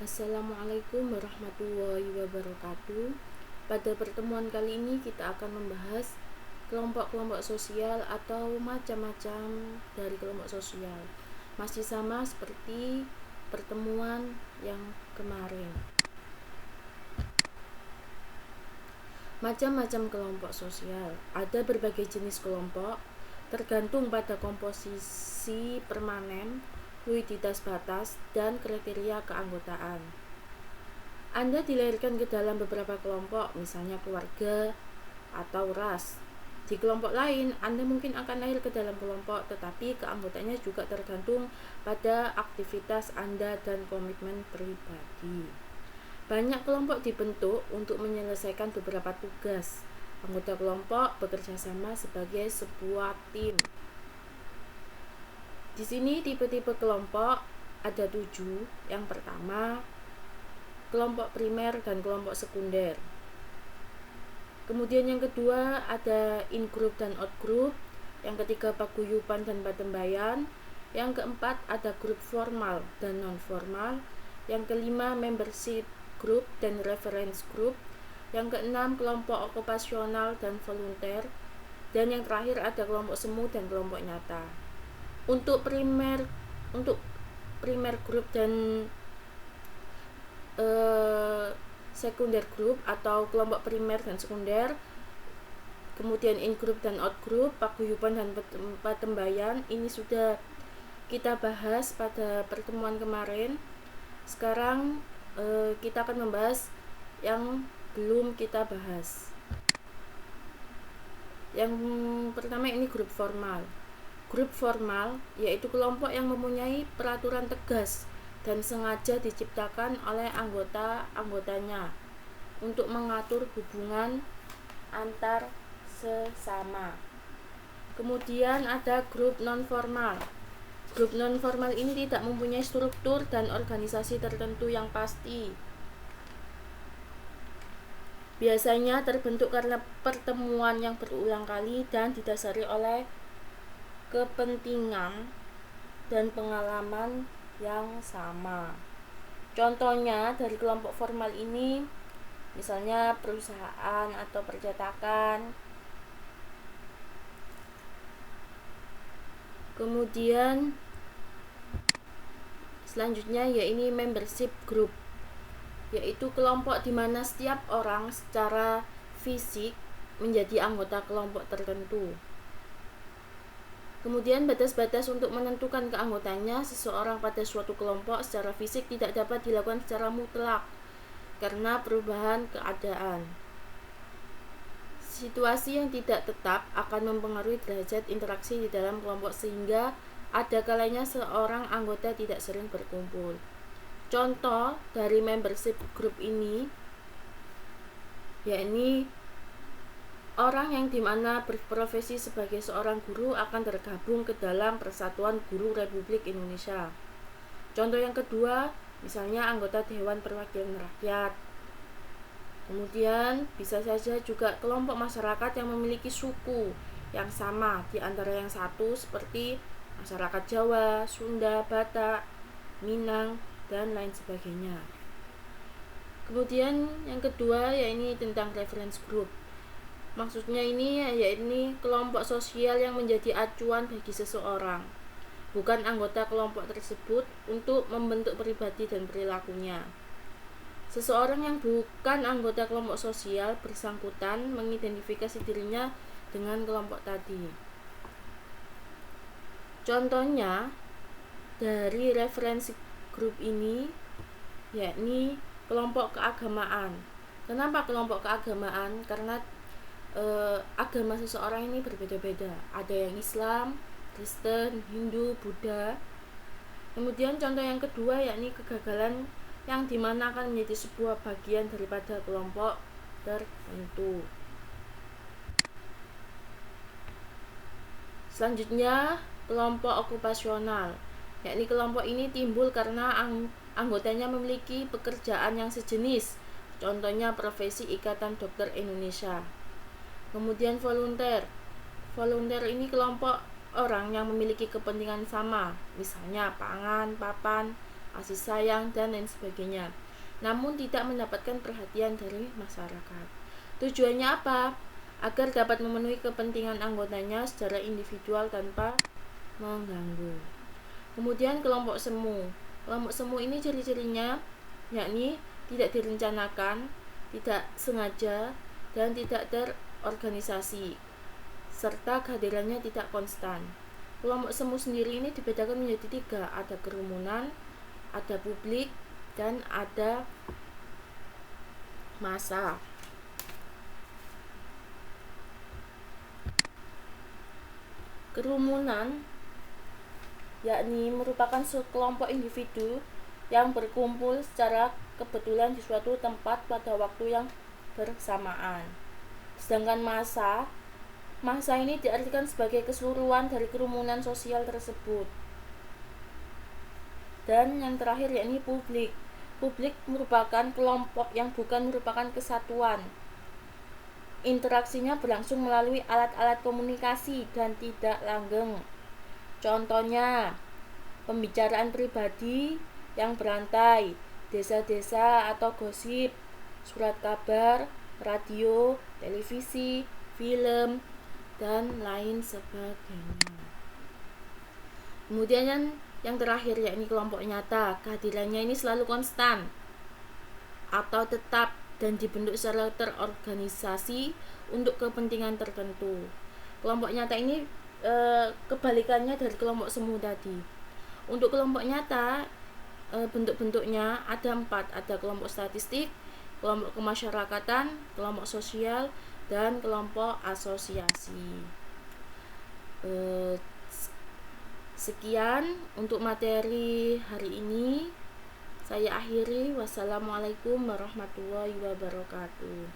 Assalamualaikum warahmatullahi wabarakatuh. Pada pertemuan kali ini kita akan membahas kelompok-kelompok sosial atau macam-macam dari kelompok sosial. Masih sama seperti pertemuan yang kemarin. Macam-macam kelompok sosial. Ada berbagai jenis kelompok tergantung pada komposisi permanen, fluiditas batas, dan kriteria keanggotaan. Anda dilahirkan ke dalam beberapa kelompok, misalnya keluarga atau ras. Di kelompok lain, Anda mungkin akan lahir ke dalam kelompok, tetapi keanggotaannya juga tergantung pada aktivitas Anda dan komitmen pribadi. Banyak kelompok dibentuk untuk menyelesaikan beberapa tugas. Anggota kelompok bekerja sama sebagai sebuah tim. Di sini tipe-tipe kelompok ada 7. Yang pertama, kelompok primer dan kelompok sekunder. Kemudian yang kedua ada in-group dan out-group. Yang ketiga paguyuban dan patembayan. Yang keempat ada grup formal dan non-formal. Yang kelima membership group dan reference group. Yang keenam kelompok okupasional dan volunteer. Dan yang terakhir ada kelompok semu dan kelompok nyata. Untuk primer group dan sekunder group atau kelompok primer dan sekunder, kemudian in group dan out group, paguyuban dan patembayan, ini sudah kita bahas pada pertemuan kemarin. Sekarang kita akan membahas yang belum kita bahas. Yang pertama ini grup formal. Grup formal yaitu kelompok yang mempunyai peraturan tegas dan sengaja diciptakan oleh anggotanya untuk mengatur hubungan antar sesama. Kemudian ada grup non-formal. Grup non-formal ini tidak mempunyai struktur dan organisasi tertentu yang pasti. Biasanya terbentuk karena pertemuan yang berulang kali dan didasari oleh kepentingan dan pengalaman yang sama. Contohnya dari kelompok formal ini, misalnya perusahaan atau percetakan. Kemudian selanjutnya yaitu membership group, yaitu kelompok di mana setiap orang secara fisik menjadi anggota kelompok tertentu. Kemudian batas-batas untuk menentukan keanggotaannya seseorang pada suatu kelompok secara fisik tidak dapat dilakukan secara mutlak karena perubahan keadaan. Situasi yang tidak tetap akan mempengaruhi derajat interaksi di dalam kelompok sehingga ada kalanya seorang anggota tidak sering berkumpul. Contoh dari membership group ini yakni orang yang dimana berprofesi sebagai seorang guru akan tergabung ke dalam Persatuan Guru Republik Indonesia. Contoh yang kedua, misalnya anggota Dewan Perwakilan Rakyat. Kemudian bisa saja juga kelompok masyarakat yang memiliki suku yang sama di antara yang satu seperti masyarakat Jawa, Sunda, Batak, Minang, dan lain sebagainya. Kemudian yang kedua yaitu tentang reference group. Maksudnya ini yaitu kelompok sosial yang menjadi acuan bagi seseorang, bukan anggota kelompok tersebut untuk membentuk pribadi dan perilakunya. Seseorang yang bukan anggota kelompok sosial bersangkutan mengidentifikasi dirinya dengan kelompok tadi. Contohnya dari referensi grup ini yakni kelompok keagamaan. Kenapa kelompok keagamaan? Karena agama seseorang ini berbeda-beda. Ada yang Islam, Kristen, Hindu, Buddha. Kemudian contoh yang kedua yakni kegagalan yang dimana akan menjadi sebuah bagian daripada kelompok tertentu. Selanjutnya kelompok okupasional, yakni kelompok ini timbul karena anggotanya memiliki pekerjaan yang sejenis. Contohnya profesi Ikatan Dokter Indonesia. Kemudian volunteer ini kelompok orang yang memiliki kepentingan sama, misalnya pangan, papan, kasih sayang, dan lain sebagainya, namun tidak mendapatkan perhatian dari masyarakat. Tujuannya apa? Agar dapat memenuhi kepentingan anggotanya secara individual tanpa mengganggu. Kemudian kelompok semu. Kelompok semu ini ciri-cirinya yakni tidak direncanakan, tidak sengaja, dan tidak terorganisasi, serta kehadirannya tidak konstan. Kelompok semu sendiri ini dibedakan menjadi 3, ada kerumunan, ada publik, dan ada massa. Kerumunan yakni merupakan sekelompok individu yang berkumpul secara kebetulan di suatu tempat pada waktu yang bersamaan. Sedangkan massa ini diartikan sebagai keseluruhan dari kerumunan sosial tersebut. Dan yang terakhir yakni publik. Publik merupakan kelompok yang bukan merupakan kesatuan. Interaksinya berlangsung melalui alat-alat komunikasi dan tidak langgeng. Contohnya, pembicaraan pribadi yang berantai, desa-desa atau gosip, surat kabar, radio, televisi, film, dan lain sebagainya. Kemudian yang terakhir yakni kelompok nyata. Kehadirannya ini selalu konstan atau tetap dan dibentuk secara terorganisasi untuk kepentingan tertentu. Kelompok nyata ini kebalikannya dari kelompok semu tadi. Untuk kelompok nyata, bentuk-bentuknya ada 4, ada kelompok statistik, kelompok kemasyarakatan, kelompok sosial, dan kelompok asosiasi. Sekian untuk materi hari ini. Saya akhiri. Wassalamualaikum warahmatullahi wabarakatuh.